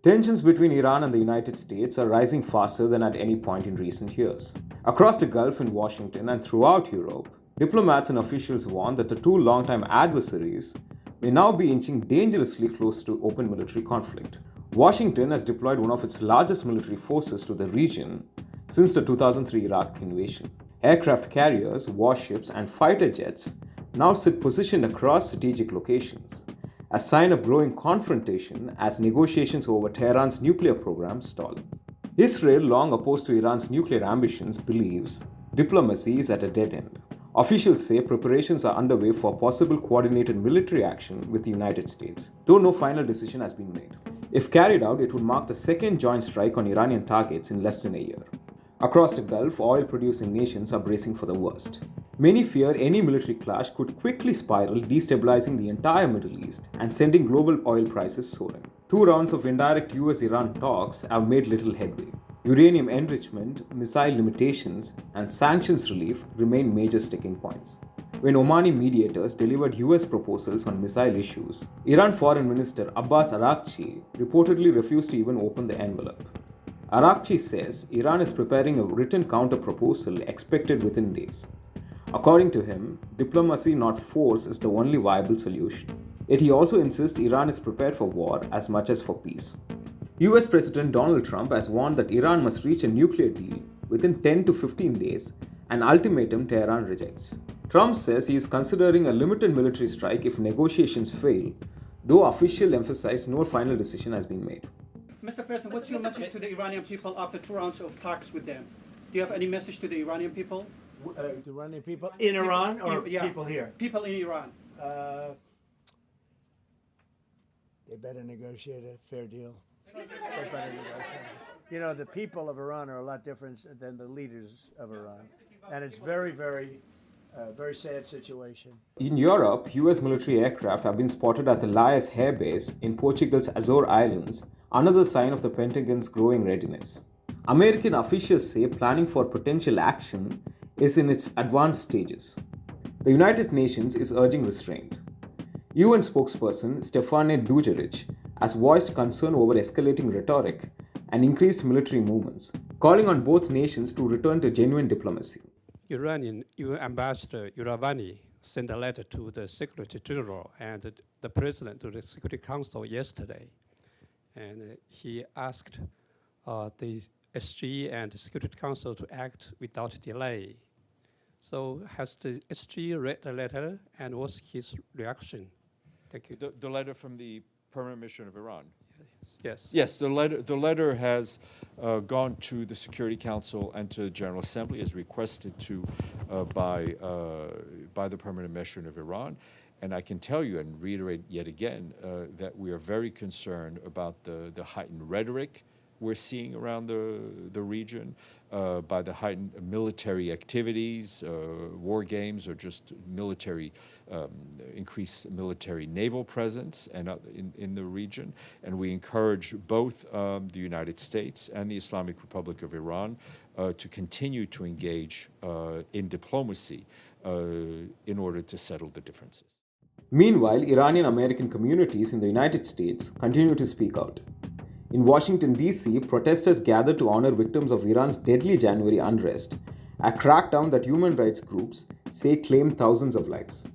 Tensions between Iran and the United States are rising faster than at any point in recent years. Across the Gulf, in Washington, and throughout Europe, diplomats and officials warn that the two longtime adversaries may now be inching dangerously close to open military conflict. Washington has deployed one of its largest military forces to the region since the 2003 Iraq invasion. Aircraft carriers, warships, and fighter jets now sit positioned across strategic locations, a sign of growing confrontation as negotiations over Tehran's nuclear program stall. Israel, long opposed to Iran's nuclear ambitions, believes diplomacy is at a dead end. Officials say preparations are underway for possible coordinated military action with the United States, though no final decision has been made. If carried out, it would mark the second joint strike on Iranian targets in less than a year. Across the Gulf, oil-producing nations are bracing for the worst. Many fear any military clash could quickly spiral, destabilizing the entire Middle East and sending global oil prices soaring. Two rounds of indirect US-Iran talks have made little headway. Uranium enrichment, missile limitations, and sanctions relief remain major sticking points. When Omani mediators delivered US proposals on missile issues, Iran Foreign Minister Abbas Araghchi reportedly refused to even open the envelope. Araghchi says Iran is preparing a written counter-proposal expected within days. According to him, diplomacy, not force, is the only viable solution. Yet he also insists Iran is prepared for war as much as for peace. US President Donald Trump has warned that Iran must reach a nuclear deal within 10 to 15 days, an ultimatum Tehran rejects. Trump says he is considering a limited military strike if negotiations fail, though officials emphasize no final decision has been made. Mr. President, what's your message to the Iranian people after 2 rounds of talks with them? Do you have any message to the Iranian people? The Iranian people in Iran or people here? People in Iran. They better negotiate a fair deal. They better negotiate. You know, the people of Iran are a lot different than the leaders of Iran. And it's very sad situation. In Europe, US military aircraft have been spotted at the Laias Air Base in Portugal's Azore Islands, another sign of the Pentagon's growing readiness. American officials say planning for potential action is in its advanced stages. The United Nations is urging restraint. UN spokesperson Stefane Dujarric has voiced concern over escalating rhetoric and increased military movements, calling on both nations to return to genuine diplomacy. Iranian UN Ambassador Iravani sent a letter to the Secretary General and the President to the Security Council yesterday. And he asked the SG and the Security Council to act without delay. So has the SG read the letter and what's his reaction? Thank you. The letter from the Permanent Mission of Iran? Yes. Yes, the letter has gone to the Security Council and to the General Assembly as requested to by the Permanent Mission of Iran. And I can tell you and reiterate yet again that we are very concerned about the heightened rhetoric we're seeing around the region, by the heightened military activities, war games, or just military, increased military naval presence and in the region. And we encourage both the United States and the Islamic Republic of Iran to continue to engage in diplomacy in order to settle the differences. Meanwhile, Iranian American communities in the United States continue to speak out. In Washington, D.C., protesters gathered to honor victims of Iran's deadly January unrest, a crackdown that human rights groups say claimed thousands of lives.